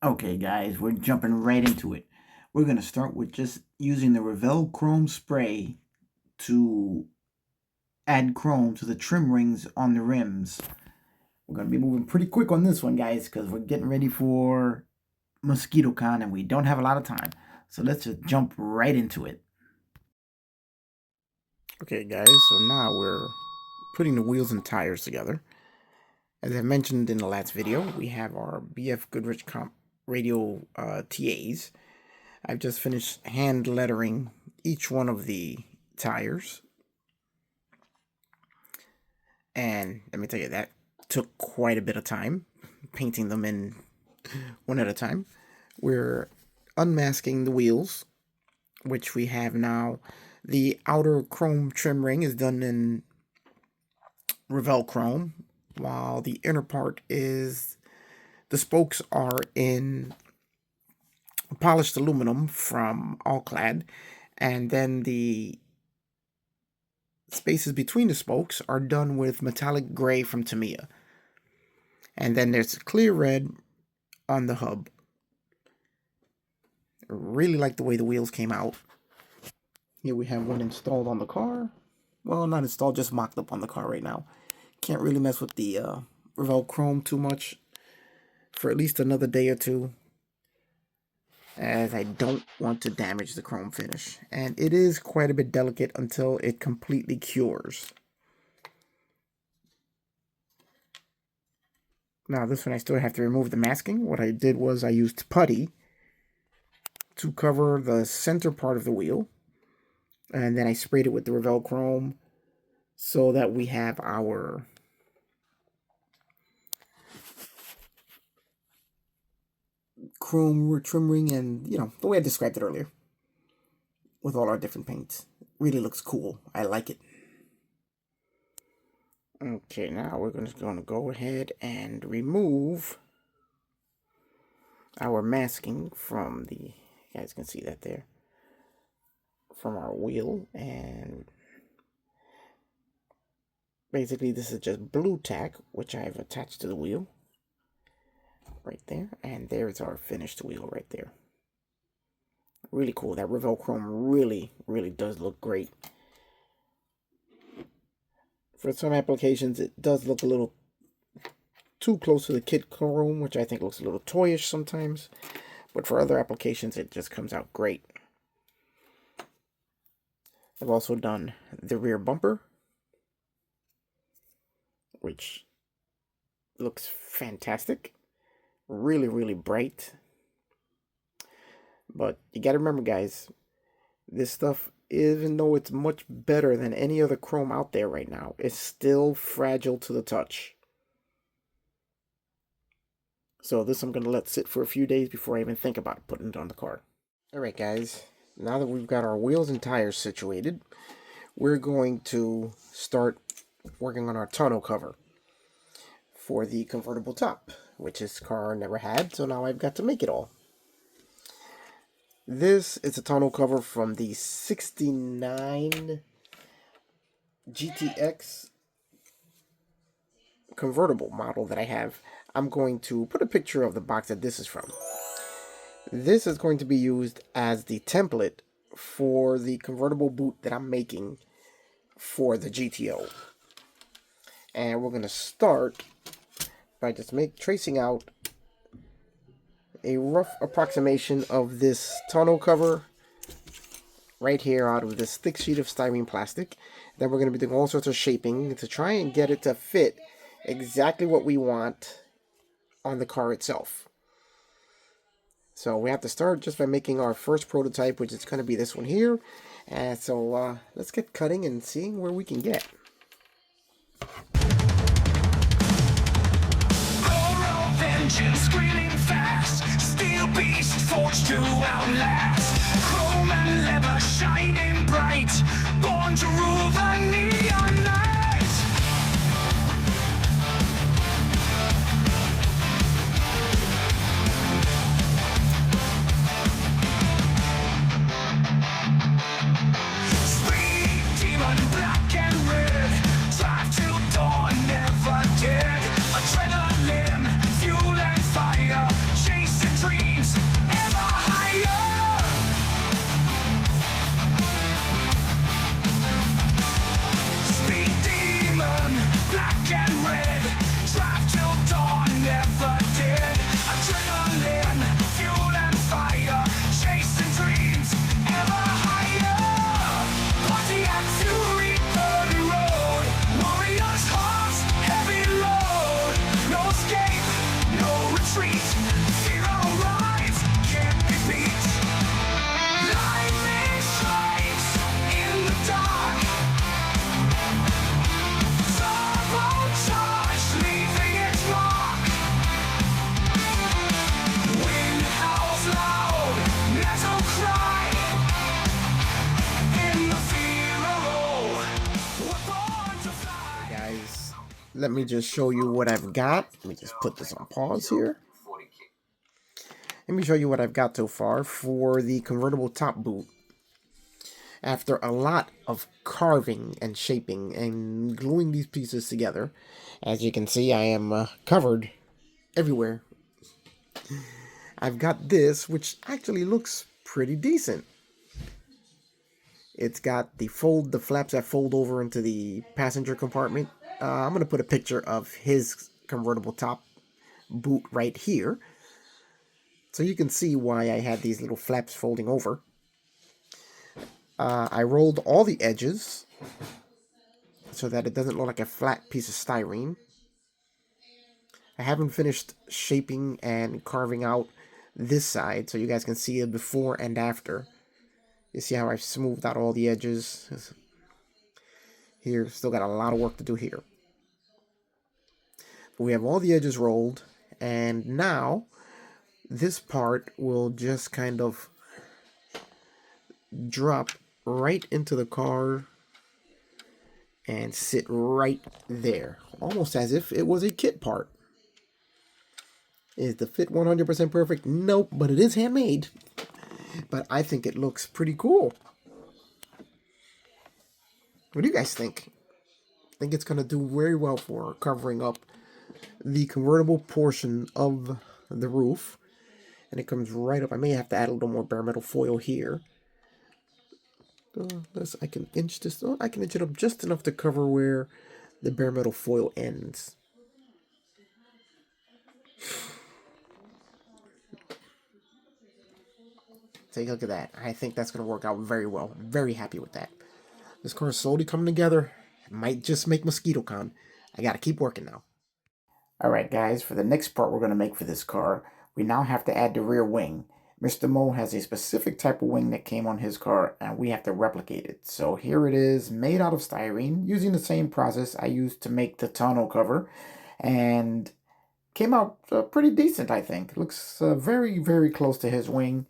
Okay, guys, we're jumping right into it. We're going to start with just using the Revell Chrome Spray to add chrome to the trim rings on the rims. We're going to be moving pretty quick on this one, guys, because we're getting ready for MosquitoCon and we don't have a lot of time. So let's just jump right into it. Okay, guys, so now we're putting the wheels and tires together. As I mentioned in the last video, we have our BF Goodrich Comp radial TAs. I've just finished hand lettering each one of the tires. And let me tell you, that took quite a bit of time, painting them in one at a time. We're unmasking the wheels, which we have now. The outer chrome trim ring is done in Revell Chrome, while the inner part is, the spokes are in polished aluminum from Allclad, and then the spaces between the spokes are done with metallic gray from Tamiya. And then there's clear red on the hub. I really like the way the wheels came out. Here we have one installed on the car. Well, not installed, just mocked up on the car right now. Can't really mess with the Revell Chrome too much for at least another day or two, as I don't want to damage the chrome finish. And it is quite a bit delicate until it completely cures. Now this one I still have to remove the masking. What I did was I used putty to cover the center part of the wheel, and then I sprayed it with the Revell Chrome so that we have our chrome trim ring, and the way I described it earlier with all our different paints. Really looks cool. I like it. Okay, now we're going to go ahead and remove our masking from the, you guys can see that there, from our wheel. And basically this is just blue tack, which I've attached to the wheel right there, and there's our finished wheel right there. Really cool. That Revell Chrome really does look great. For some applications it does look a little too close to the kit chrome, which I think looks a little toyish sometimes, but for other applications it just comes out great. I've also done the rear bumper, which looks fantastic. Really bright. But you gotta remember, guys, this stuff, even though it's much better than any other chrome out there right now, it's still fragile to the touch. So this I'm gonna let sit for a few days before I even think about putting it on the car. Alright guys, now that we've got our wheels and tires situated, we're going to start working on our tonneau cover for the convertible top, which this car never had, so now I've got to make it all. This is a tonneau cover from the 69 GTX convertible model that I have. I'm going to put a picture of the box that this is from. This is going to be used as the template for the convertible boot that I'm making for the GTO. And we're going to start by just tracing out a rough approximation of this tonneau cover right here out of this thick sheet of styrene plastic. Then we're going to be doing all sorts of shaping to try and get it to fit exactly what we want on the car itself. So we have to start just by making our first prototype, which is going to be this one here. And so let's get cutting and seeing where we can get. Engine squealing fast, steel beast forged to outlast, chrome and leather shining bright, born to rule the neon night. Speed demon, black and red, drive till dawn, never dead, adrenaline, fuel and fire, chasing dreams. let me just show you what I've got. Let me just put this on pause here. Let me show you what I've got so far for the convertible top boot. After a lot of carving and shaping and gluing these pieces together, as you can see, I am covered everywhere. I've got this, which actually looks pretty decent. It's got the flaps that fold over into the passenger compartment. I'm going to put a picture of his convertible top boot right here, so you can see why I had these little flaps folding over. I rolled all the edges so that it doesn't look like a flat piece of styrene. I haven't finished shaping and carving out this side, so you guys can see the before and after. You see how I've smoothed out all the edges? Here, still got a lot of work to do here. But we have all the edges rolled, and now this part will just kind of drop right into the car and sit right there, almost as if it was a kit part. Is the fit 100% perfect? Nope, but it is handmade. But I think it looks pretty cool. What do you guys think? I think it's going to do very well for covering up the convertible portion of the roof. And it comes right up. I may have to add a little more bare metal foil here. I can inch this. Oh, I can inch it up just enough to cover where the bare metal foil ends. Take a look at that. I think that's going to work out very well. Very happy with that. This car is slowly coming together. It might just make MosquitoCon. I got to keep working now. Alright guys, for the next part we're going to make for this car, we now have to add the rear wing. Mr.mo has a specific type of wing that came on his car, and we have to replicate it. So here it is, made out of styrene, using the same process I used to make the tonneau cover, and came out pretty decent, I think. Looks very, very close to his wing,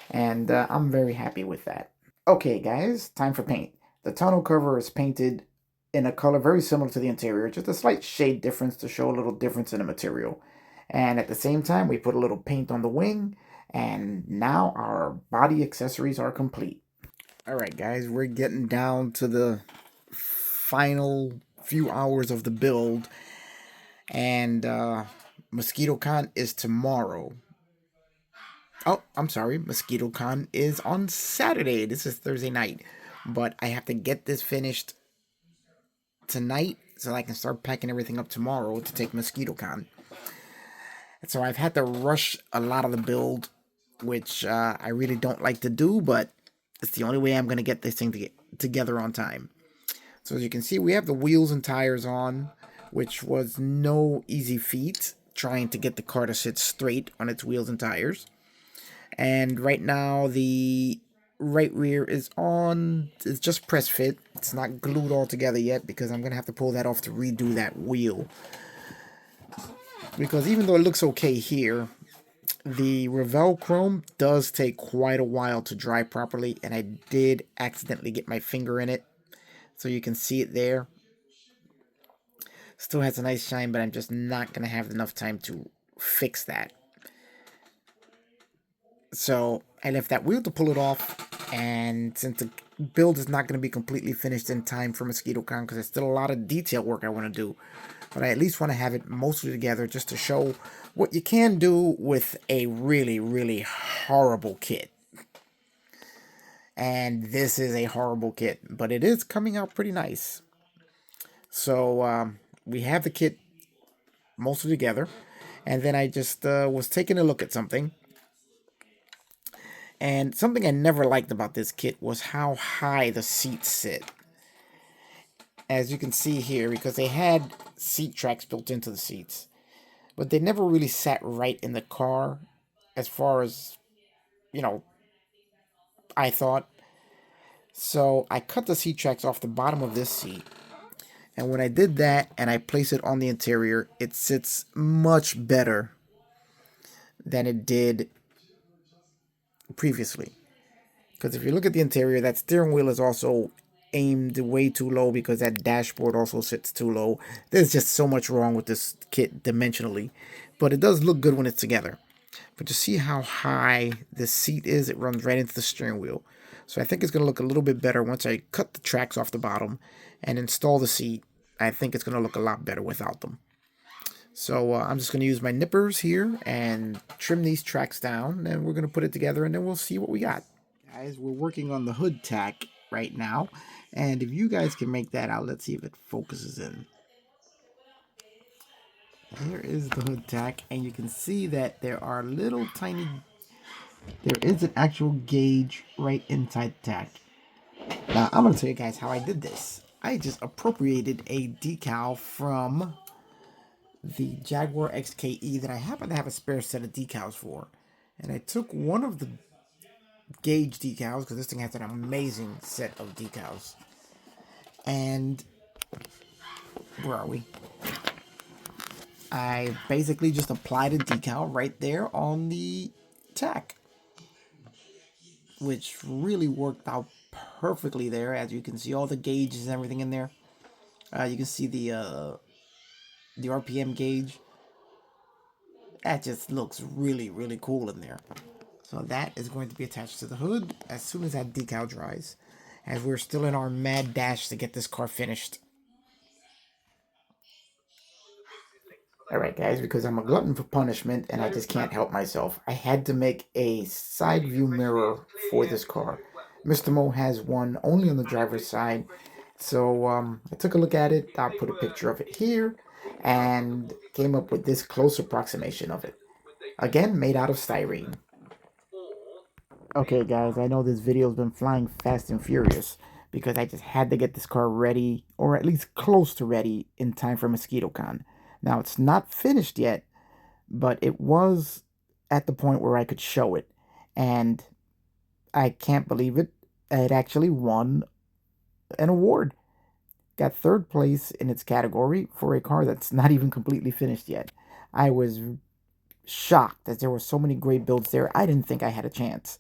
and I'm very happy with that. Okay guys, time for paint. The tonneau cover is painted in a color very similar to the interior, just a slight shade difference to show a little difference in the material. And at the same time, we put a little paint on the wing, and now our body accessories are complete. Alright guys, we're getting down to the final few hours of the build, and MosquitoCon is tomorrow. Oh, I'm sorry, MosquitoCon is on Saturday. This is Thursday night, but I have to get this finished tonight so I can start packing everything up tomorrow to take MosquitoCon. So I've had to rush a lot of the build, which I really don't like to do, but it's the only way I'm going to get this thing to get together on time. So as you can see, we have the wheels and tires on, which was no easy feat, trying to get the car to sit straight on its wheels and tires. And right now, the right rear is on. It's just press fit. It's not glued all together yet because I'm going to have to pull that off to redo that wheel. Because even though it looks okay here, the Revell chrome does take quite a while to dry properly, and I did accidentally get my finger in it. So you can see it there. Still has a nice shine, but I'm just not going to have enough time to fix that. So I left that wheel to pull it off, and since the build is not going to be completely finished in time for MosquitoCon, because there's still a lot of detail work I want to do, but I at least want to have it mostly together just to show what you can do with a really, really horrible kit. And this is a horrible kit, but it is coming out pretty nice. So we have the kit mostly together, and then I just was taking a look at something. And something I never liked about this kit was how high the seats sit. As you can see here, because they had seat tracks built into the seats, but they never really sat right in the car as far as, you know, I thought. So I cut the seat tracks off the bottom of this seat. And when I did that and I place it on the interior, it sits much better than it did previously. Because if you look at the interior, that steering wheel is also aimed way too low because that dashboard also sits too low. There's just so much wrong with this kit dimensionally, but it does look good when it's together. But you see how high the seat is? It runs right into the steering wheel. So I think it's going to look a little bit better once I cut the tracks off the bottom and install the seat. I think it's going to look a lot better without them. So I'm just going to use my nippers here and trim these tracks down, and we're going to put it together, and then we'll see what we got. Guys, we're working on the hood tack right now, and if you guys can make that out, let's see if it focuses in. Here is the hood tack, and you can see that there are little tiny, there is an actual gauge right inside the tack. Now, I'm going to tell you guys how I did this. I just appropriated a decal from the Jaguar XKE that I happen to have a spare set of decals for. And I took one of the gauge decals, because this thing has an amazing set of decals. And, where are we? I basically just applied a decal right there on the tack, which really worked out perfectly there. As you can see, all the gauges and everything in there. You can see the RPM gauge. That just looks really, really cool in there. So that is going to be attached to the hood as soon as that decal dries, as we're still in our mad dash to get this car finished. Alright guys, because I'm a glutton for punishment and I just can't help myself, I had to make a side view mirror for this car. Mr.mo has one only on the driver's side, so I took a look at it. I'll put a picture of it here and came up with this close approximation of it. Again, made out of styrene. Okay guys, I know this video's been flying fast and furious because I just had to get this car ready, or at least close to ready, in time for MosquitoCon. Now, it's not finished yet, but it was at the point where I could show it. And I can't believe it. It actually won an award. Got third place in its category for a car that's not even completely finished yet. I was shocked that there were so many great builds there. I didn't think I had a chance.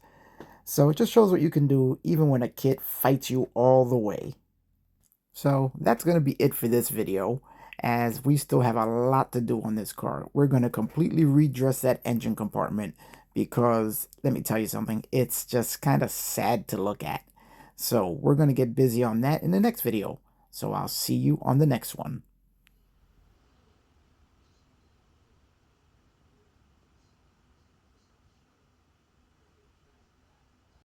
So it just shows what you can do even when a kit fights you all the way. So that's going to be it for this video, as we still have a lot to do on this car. We're going to completely redress that engine compartment because, let me tell you something, it's just kind of sad to look at. So we're going to get busy on that in the next video. So I'll see you on the next one.